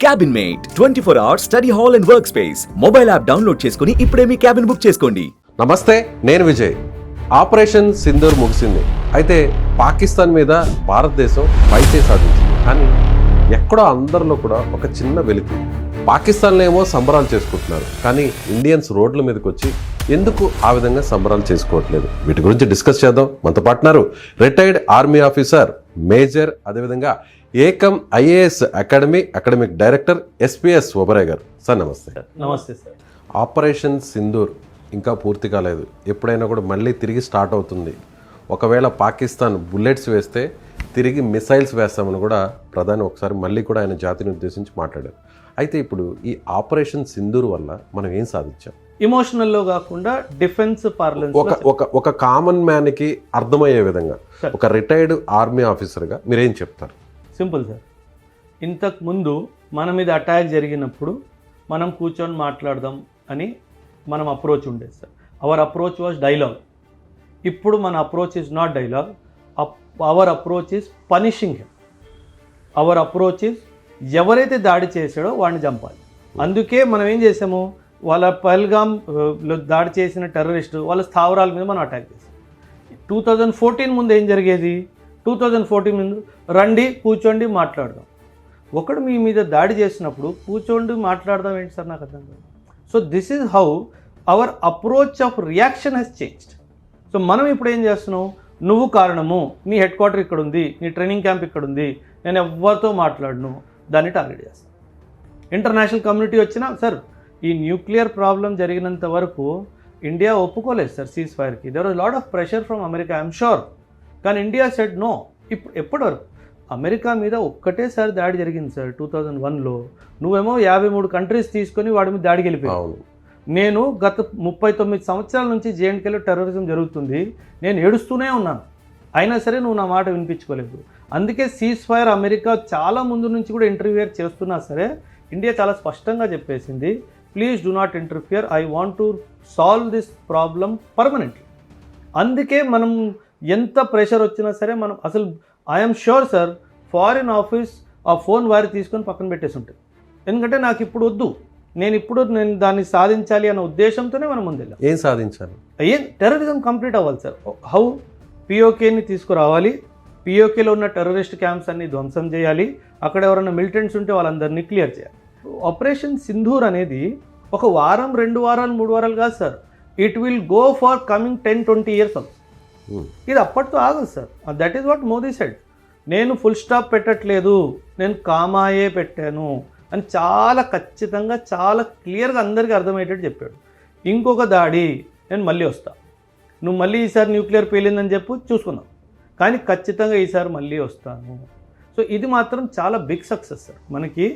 Cabin mate 24 hours study hall and work space mobile app download చేసుకుని ఇప్పుడే మీ cabin book చేసుకోండి. నమస్తే, నేను విజయ్. ఆపరేషన్ సింధూర్ ముగిసింది. అయితే పాకిస్తాన్ మీద భారతదేశం పైచే సాధించింది. కానీ ఎక్కడో అందరిలో కూడా ఒక చిన్న వెలికి. పాకిస్తాన్లో ఏమో సంబరాలు చేసుకుంటున్నారు, కానీ ఇండియన్స్ రోడ్ల మీదకి వచ్చి ఎందుకు ఆ విధంగా సంబరాలు చేసుకోవట్లేదు? వీటి గురించి డిస్కస్ చేద్దాం. మనతో పాటున్నారు రిటైర్డ్ ఆర్మీ ఆఫీసర్ మేజర్, అదేవిధంగా ఏకం IAS academic director SPS Oberoi గారు. సార్ నమస్తే. నమస్తే సార్. ఆపరేషన్ సింధూర్ ఇంకా పూర్తి కాలేదు. ఎప్పుడైనా కూడా మళ్ళీ తిరిగి స్టార్ట్ అవుతుంది. ఒకవేళ పాకిస్తాన్ బుల్లెట్స్ వేస్తే తిరిగి మిసైల్స్ వేస్తామని కూడా ప్రధాని ఒకసారి మళ్ళీ కూడా ఆయన జాతిని ఉద్దేశించి మాట్లాడారు. అయితే ఇప్పుడు ఈ ఆపరేషన్ సింధూర్ వల్ల మనం ఏం సాధించాం? ఇమోషనల్లో కాకుండా డిఫెన్స్ పార్లెన్స్ ఒక కామన్ మ్యాన్కి అర్థమయ్యే విధంగా ఒక రిటైర్డ్ ఆర్మీ ఆఫీసర్గా మీరేం చెప్తారు? Simple sir. ఇంతకు ముందు మన మీద అటాక్ జరిగినప్పుడు మనం కూర్చొని మాట్లాడదాం అని మనం అప్రోచ్ ఉండేది sir. Hour approach was dialogue. ఇప్పుడు మన approach is not dialogue. Hour approach is punishing him. Hour approach is ఎవరైతే దాడి చేశాడో వాడిని చంపాలి. అందుకే మనం ఏం చేసాము, వాళ్ళ పహల్గామ్లో దాడి చేసిన టెర్రరిస్టు వాళ్ళ స్థావరాల మీద మనం అటాక్ చేసాం. 2014 ముందు ఏం జరిగేది? 2014 ముందు రండి కూర్చోండి మాట్లాడదాం. ఒకడు మీ మీద దాడి చేసినప్పుడు కూర్చోండి మాట్లాడదాం ఏంటి సార్? నాకు అర్థం కాదు. So this is how our approach of reaction has changed. So మనం ఇప్పుడు ఏం చేస్తున్నాం, నువ్వు కారణము, నీ హెడ్ క్వార్టర్ ఇక్కడ ఉంది, నీ ట్రైనింగ్ క్యాంప్ ఇక్కడ ఉంది, నేను ఎవరితో మాట్లాడను, దాన్ని టార్గెట్ చేస్తాను. ఇంటర్నేషనల్ కమ్యూనిటీ వచ్చినా సార్, ఈ న్యూక్లియర్ ప్రాబ్లం జరిగినంత వరకు ఇండియా ఒప్పుకోలేదు సార్ సీజ్ ఫైర్కి. There was lot of pressure from America, I'm sure. కానీ ఇండియా సెడ్ నో. ఇప్పుడు ఎప్పటివరకు అమెరికా మీద ఒక్కటేసారి దాడి జరిగింది సార్ 2001లో. నువ్వేమో 53 కంట్రీస్ తీసుకొని వాడి మీద దాడికి వెళ్ళిపోయావు. నేను గత 39 సంవత్సరాల నుంచి జేఎండ్కేలో టెర్రరిజం జరుగుతుంది, నేను ఏడుస్తూనే ఉన్నాను. అయినా సరే నువ్వు నా మాట వినిపించుకోలేదు. అందుకే సీజ్ ఫైర్ అమెరికా చాలా ముందు నుంచి కూడా ఇంటర్ఫియర్ చేస్తున్నా సరే ఇండియా చాలా స్పష్టంగా చెప్పేసింది, please do not interfere, I want to solve this problem permanently. అందుకే మనం ఎంత ప్రెషర్ వచ్చినా సరే మనం అసలు I'm sure sir foreign office ఆ ఫోన్ వారి తీసుకొని పక్కన పెట్టేసి ఉంటుంది. ఎందుకంటే నాకు ఇప్పుడు వద్దు, నేను దాన్ని సాధించాలి అన్న ఉద్దేశంతోనే మనం ముందు ఏం సాధించాలి? టెర్రరిజం కంప్లీట్ అవ్వాలి సార్. హౌ పిఓకేని తీసుకురావాలి, పిఓకేలో ఉన్న టెర్రరిస్ట్ క్యాంప్స్ అన్ని ధ్వంసం చేయాలి, అక్కడ ఎవరైనా మిలిటెంట్స్ ఉంటే వాళ్ళందరినీ క్లియర్ చేయాలి. ఆపరేషన్ సింధూర్ అనేది ఒక వారం, 2 వారాలు, 3 వారాలు కాదు sir. It will go for coming 10-20 years also. ఇది అప్పటితో ఆగదు sir. That is what Modi said. నేను ఫుల్ స్టాప్ పెట్టట్లేదు, నేను కామాయే పెట్టాను అని చాలా ఖచ్చితంగా, చాలా క్లియర్గా అందరికీ అర్థమయ్యేటట్టు చెప్పాడు. ఇంకొక దాడి నేను మళ్ళీ వస్తా, నువ్వు మళ్ళీ ఈసారి న్యూక్లియర్ పేలిందని చెప్పు, చూసుకుందాం, కానీ ఖచ్చితంగా ఈసారి మళ్ళీ వస్తాను. సో ఇది మాత్రం చాలా బిగ్ సక్సెస్ సార్. మనకి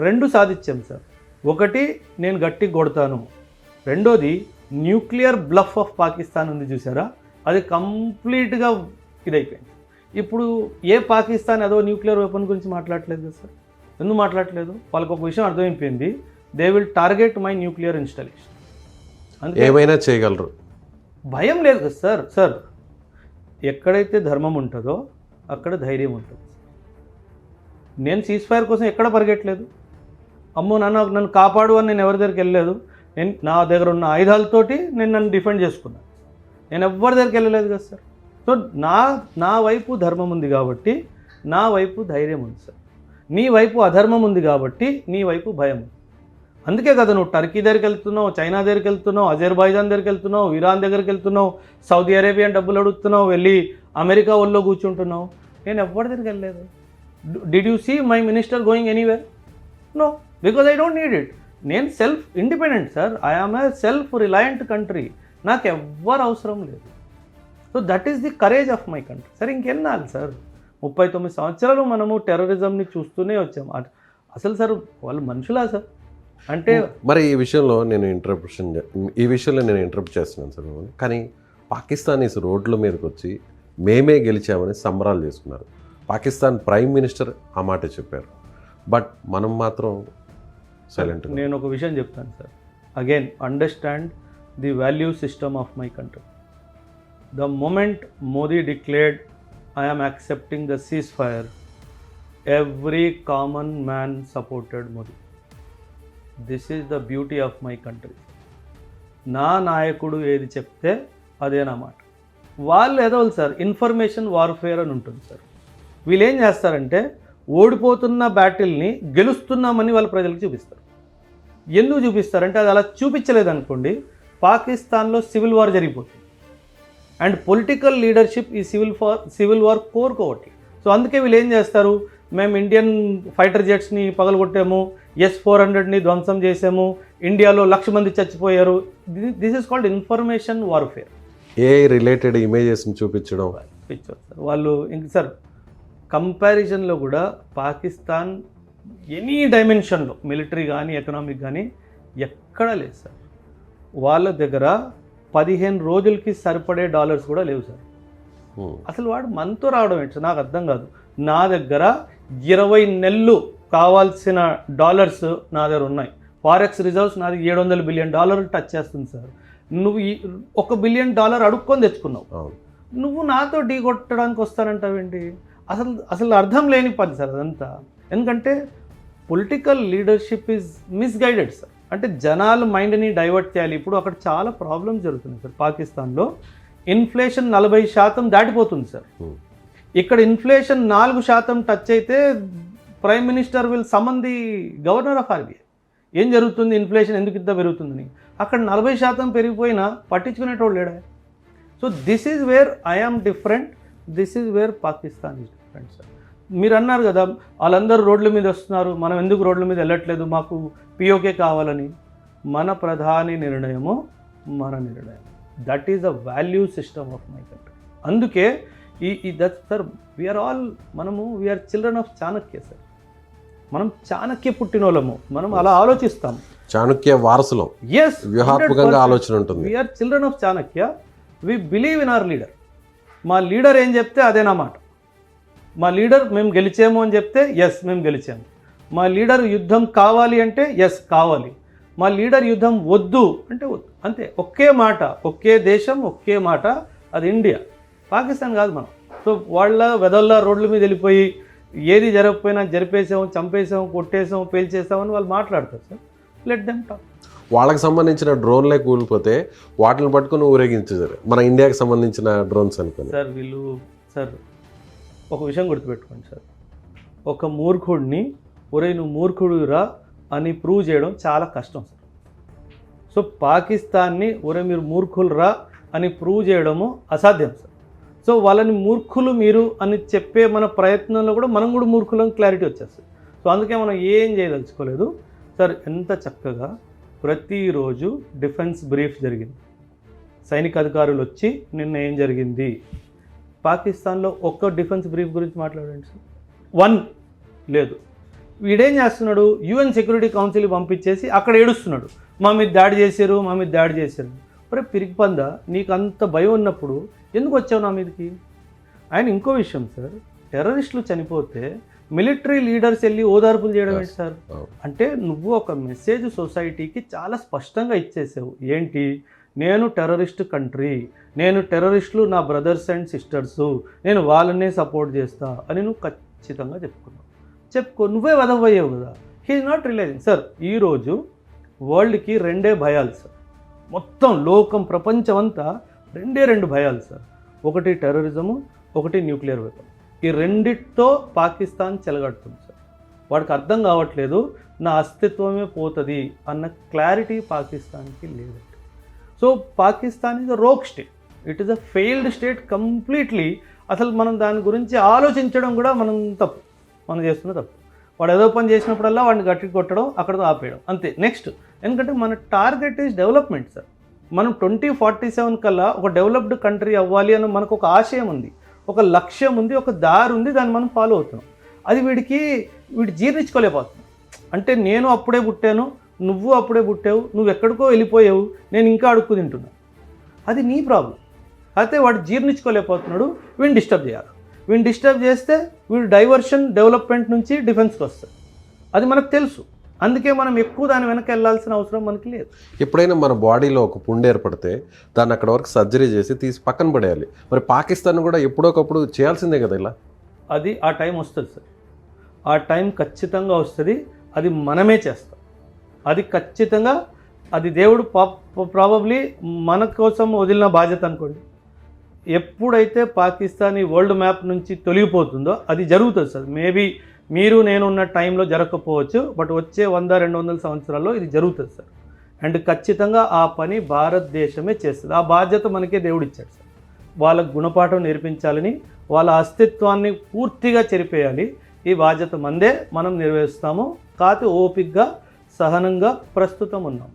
2 సాధించాం సార్. ఒకటి, నేను గట్టిగా కొడతాను. రెండోది, న్యూక్లియర్ బ్లఫ్ ఆఫ్ పాకిస్తాన్ ఉంది చూసారా, అది కంప్లీట్గా ఇదైపోయింది. ఇప్పుడు ఏ పాకిస్తాన్ అదో న్యూక్లియర్ వెపన్ గురించి మాట్లాడట్లేదు కదా సార్. ఎందుకు మాట్లాడట్లేదు? వాళ్ళకి ఒక విషయం అర్థమైపోయింది, they will target my nuclear installation. అందుకే ఏమైనా చేయగలరు, భయం లేదు కదా సార్. సార్ ఎక్కడైతే ధర్మం ఉంటుందో అక్కడ ధైర్యం ఉంటుంది. నేను సీజ్ ఫైర్ కోసం ఎక్కడ పరిగెట్టలేదు. అమ్మో నన్ను కాపాడు అని నేను ఎవరి దగ్గరికి వెళ్ళలేదు. నేను నా దగ్గర ఉన్న ఆయుధాలతోటి నన్ను డిఫెండ్ చేసుకున్నాను. నేను ఎవరి దగ్గరికి వెళ్ళలేదు కదా సార్. సో నా వైపు ధర్మం ఉంది కాబట్టి నా వైపు ధైర్యం ఉంది సార్. నీ వైపు అధర్మం ఉంది కాబట్టి నీ వైపు భయం ఉంది. అందుకే కదా నువ్వు టర్కీ దగ్గరికి వెళ్తున్నావు, చైనా దగ్గరికి వెళ్తున్నావు, అజర్బైజాన్ దగ్గరికి వెళ్తున్నావు, ఇరాన్ దగ్గరికి వెళ్తున్నావు, సౌదీ అరేబియా డబ్బులు అడుగుతున్నావు, వెళ్ళి అమెరికా ఒళ్ళో కూర్చుంటున్నావు. నేను ఎవరి దగ్గరికి వెళ్ళలేదు. Did you see my minister going anywhere? No, because I don't need it. నేను self independent sir. I am a self reliant country. నాకు ఎవ్వరు అవసరం లేదు. So that is the courage of my country. Sir ఇంకెన్నాళ్ళు sir, 39 సంవత్సరాలు మనము టెర్రరిజంని చూస్తూనే వచ్చాం. అసలు సార్ వాళ్ళు మనుషులా సార్? అంటే మరి ఈ విషయంలో నేను ఇంటరప్ట్ చేస్తున్నాను సార్. కానీ పాకిస్తానీస్ రోడ్ల మీదకి వచ్చి మేమే గెలిచామని సంబరాలు చేసుకున్నారు. పాకిస్తాన్ ప్రైమ్ మినిస్టర్ ఆ మాట చెప్పారు. బట్ మనం మాత్రం సైలెంట్. నేను ఒక విషయం చెప్తాను sir. Again understand the value system of my country. The moment Modi declared I am accepting the ceasefire, every common man supported Modi. This is the beauty of my country. నా నాయకుడు ఏది చెప్తే అదే నా మాట. వాళ్ళు ఏదో సార్ ఇన్ఫర్మేషన్ వార్ఫేర్ అని ఉంటుంది సార్. వీళ్ళు ఏం చేస్తారంటే ఓడిపోతున్న బ్యాటిల్ని గెలుస్తున్నామని వాళ్ళ ప్రజలకు చూపిస్తారు. ఎందుకు చూపిస్తారంటే అది అలా చూపించలేదనుకోండి పాకిస్తాన్లో సివిల్ వార్ జరిగిపోతుంది. అండ్ పొలిటికల్ లీడర్షిప్ ఈ సివిల్ వార్ కోరుకోవట్లేదు. సో అందుకే వీళ్ళు ఏం చేస్తారు, మేము ఇండియన్ ఫైటర్ జెట్స్ని పగలగొట్టాము, S-400ని ధ్వంసం చేసాము, ఇండియాలో 1,00,000 మంది చచ్చిపోయారు. This is called information warfare. A related ఇమేజెస్ని చూపించడం సార్ వాళ్ళు ఇంక సార్ కంపారిజన్లో కూడా పాకిస్తాన్ ఎనీ డైమెన్షన్లో మిలిటరీ కానీ ఎకనామిక్ కానీ ఎక్కడా లేదు సార్. వాళ్ళ దగ్గర 15 రోజులకి సరిపడే డాలర్స్ కూడా లేవు సార్. అసలు వాడు మనతో రావడం ఏంటి సార్ నాకు అర్థం కాదు. నా దగ్గర 20 నెలలు కావాల్సిన డాలర్స్ నా దగ్గర ఉన్నాయి. ఫారెక్స్ రిజర్వ్స్ నాది $700 బిలియన్ టచ్ చేస్తుంది సార్. నువ్వు $1 బిలియన్ అడుక్కొని తెచ్చుకున్నావు. నువ్వు నాతో ఢీ కొట్టడానికి వస్తానంటావేంటి? అసలు అర్థం లేని పని సార్ అదంతా. ఎందుకంటే political leadership is misguided sir. అంటే జనాల మైండ్ని డైవర్ట్ చేయాలి. ఇప్పుడు అక్కడ చాలా ప్రాబ్లమ్స్ జరుగుతున్నాయి సార్. పాకిస్తాన్లో ఇన్ఫ్లేషన్ 40% దాటిపోతుంది సార్. ఇక్కడ ఇన్ఫ్లేషన్ 4% టచ్ అయితే prime minister will summon the governor of RBI. ఏం జరుగుతుంది, ఇన్ఫ్లేషన్ ఎందుకు ఇంత పెరుగుతుందని. అక్కడ 40% పెరిగిపోయినా పట్టించుకునేటోళ్ళు లేడా. So this is where I am different, this is where Pakistan is different sir. మీరు అన్నారు కదా వాళ్ళందరూ రోడ్ల మీద వస్తున్నారు, మనం ఎందుకు రోడ్ల మీద వెళ్ళట్లేదు, మాకు పిఓకే కావాలని. మన ప్రధాని నిర్ణయము మన నిర్ణయం. That is the value system of my country. అందుకే that sir we are children of Chanakya sir. మనం చాణక్య పుట్టినోళ్ళము, మనం అలా ఆలోచిస్తాం. చాణక్య వారసులం. ఎస్, వ్యూహాత్మకంగా ఆలోచన ఉంటుంది. We are children of Chanakya. We believe in our leader. మా లీడర్ ఏం చెప్తే అదే నా మాట. మా లీడర్ మేము గెలిచాము అని చెప్తే ఎస్ మేము గెలిచాము. మా లీడర్ యుద్ధం కావాలి అంటే ఎస్ కావాలి. మా లీడర్ యుద్ధం వద్దు అంటే వద్దు. అంతే, ఒకే మాట, ఒకే దేశం, ఒకే మాట. అది ఇండియా, పాకిస్తాన్ కాదు మనం. సో వాళ్ళ వెదల్లా రోడ్ల మీద వెళ్ళిపోయి ఏది జరగకపోయినా జరిపేసాము, చంపేసాము, కొట్టేసాము, పేల్చేసామని వాళ్ళు మాట్లాడతారు సార్. Let them talk. వాళ్ళకి సంబంధించిన డ్రోన్లే కూలిపోతే వాటిని పట్టుకుని ఊరేగించారు. మన ఇండియాకి సంబంధించిన డ్రోన్స్ అనుకోండి సార్. వీళ్ళు సార్ ఒక విషయం గుర్తుపెట్టుకోండి సార్. ఒక మూర్ఖుడిని ఒరే నువ్వు మూర్ఖుడురా అని ప్రూవ్ చేయడం చాలా కష్టం సార్. సో పాకిస్తాన్ని ఒరే మీరు మూర్ఖులురా అని ప్రూవ్ చేయడము అసాధ్యం సార్. సో వాళ్ళని మూర్ఖులు మీరు అని చెప్పే మన ప్రయత్నంలో కూడా మనం కూడా మూర్ఖులను క్లారిటీ వచ్చేస్తుంది. సో అందుకే మనం ఏం చేయదలుచుకోలేదు సార్. ఎంత చక్కగా ప్రతిరోజు డిఫెన్స్ బ్రీఫ్ జరిగింది. సైనిక అధికారులు వచ్చి నిన్న ఏం జరిగింది, పాకిస్తాన్లో ఒక్క డిఫెన్స్ బ్రీఫ్ గురించి మాట్లాడండి సార్. 1 లేదు. వీడేం చేస్తున్నాడు, UN సెక్యూరిటీ కౌన్సిల్ పంపించేసి అక్కడ ఏడుస్తున్నాడు, మా మీద దాడి చేశారు, మా మీద దాడి చేశారు. మరి పిరికిపందా, నీకు అంత భయం ఉన్నప్పుడు ఎందుకు వచ్చావు నా మీదకి? ఆయన ఇంకో విషయం సార్, టెర్రరిస్టులు చనిపోతే మిలిటరీ లీడర్స్ వెళ్ళి ఓదార్పులు చేయడం ఏంటి సార్? అంటే నువ్వు ఒక మెసేజ్ సొసైటీకి చాలా స్పష్టంగా ఇచ్చేసావు. ఏంటి, నేను టెర్రరిస్ట్ కంట్రీ, నేను టెర్రరిస్టులు నా బ్రదర్స్ అండ్ సిస్టర్సు, నేను వాళ్ళనే సపోర్ట్ చేస్తా అని నువ్వు ఖచ్చితంగా చెప్పుకో. నువ్వే వదవయ్యావు కదా. He's not realising sir. ఈరోజు వరల్డ్కి 2 భయాలు సార్. మొత్తం లోకం ప్రపంచం అంతా 2 భయాలు సార్. ఒకటి టెర్రరిజము, ఒకటి న్యూక్లియర్ వెపన్. ఈ రెండిటితో పాకిస్తాన్ చెలగడుతుంది సార్. వాడికి అర్థం కావట్లేదు నా అస్తిత్వమే పోతుంది అన్న క్లారిటీ పాకిస్తాన్కి లేదు. So Pakistan is a rogue state, it is a failed state completely. అసలు మనం దాని గురించి ఆలోచించడం కూడా మనం చేస్తున్న తప్పు. వాడు ఏదో పని చేసినప్పుడల్లా వాడిని గట్టి కొట్టడం, అక్కడతో ఆపేయడం, అంతే. నెక్స్ట్, ఎందుకంటే మన టార్గెట్ ఈజ్ డెవలప్మెంట్ సార్. మనం 2047 కల్లా ఒక డెవలప్డ్ కంట్రీ అవ్వాలి అని మనకు ఒక ఆశయం ఉంది, ఒక లక్ష్యం ఉంది, ఒక దారి ఉంది, దాన్ని మనం ఫాలో అవుతున్నాం. అది వీడు జీర్ణించుకోలేకపోతున్నాం. అంటే నేను అప్పుడే పుట్టాను, నువ్వు అప్పుడే పుట్టావు, నువ్వు ఎక్కడికో వెళ్ళిపోయావు, నేను ఇంకా అడుక్కు తింటున్నాను. అది నీ ప్రాబ్లం. అయితే వాడు జీర్ణించుకోలేకపోతున్నాడు, వీడిని డిస్టర్బ్ చేయాలి. వీడిని డిస్టర్బ్ చేస్తే వీడు డైవర్షన్ డెవలప్మెంట్ నుంచి డిఫెన్స్కి వస్తుంది. అది మనకు తెలుసు. అందుకే మనం ఎక్కువ దాని వెనక వెళ్ళాల్సిన అవసరం మనకి లేదు. ఎప్పుడైనా మన బాడీలో ఒక పుండు ఏర్పడితే దాన్ని అక్కడ వరకు సర్జరీ చేసి తీసి పక్కన పడేయాలి. మరి పాకిస్తాన్ కూడా ఎప్పుడోకప్పుడు చేయాల్సిందే కదా ఇలా. అది ఆ టైం వస్తుంది సార్. ఆ టైం ఖచ్చితంగా వస్తుంది, అది మనమే చేస్తాం. అది ఖచ్చితంగా అది దేవుడు ప్రాబబ్లీ మన కోసం వదిలిన బాధ్యత అనుకోండి. ఎప్పుడైతే పాకిస్తాన్ ఈ వరల్డ్ మ్యాప్ నుంచి తొలగిపోతుందో అది జరుగుతుంది సార్. మేబీ మీరు నేను ఉన్న టైంలో జరగకపోవచ్చు, బట్ వచ్చే 100-200 సంవత్సరాల్లో ఇది జరుగుతుంది సార్. అండ్ ఖచ్చితంగా ఆ పని భారతదేశమే చేస్తుంది. ఆ బాధ్యత మనకే దేవుడు ఇచ్చాడు సార్. వాళ్ళకు గుణపాఠం నేర్పించాలని, వాళ్ళ అస్తిత్వాన్ని పూర్తిగా చెరిపేయాలి. ఈ బాధ్యత మందే, మనం నిర్వహిస్తాము. కాకపోతే ఓపికగా సహనంగా ప్రస్తుతం ఉన్నాం.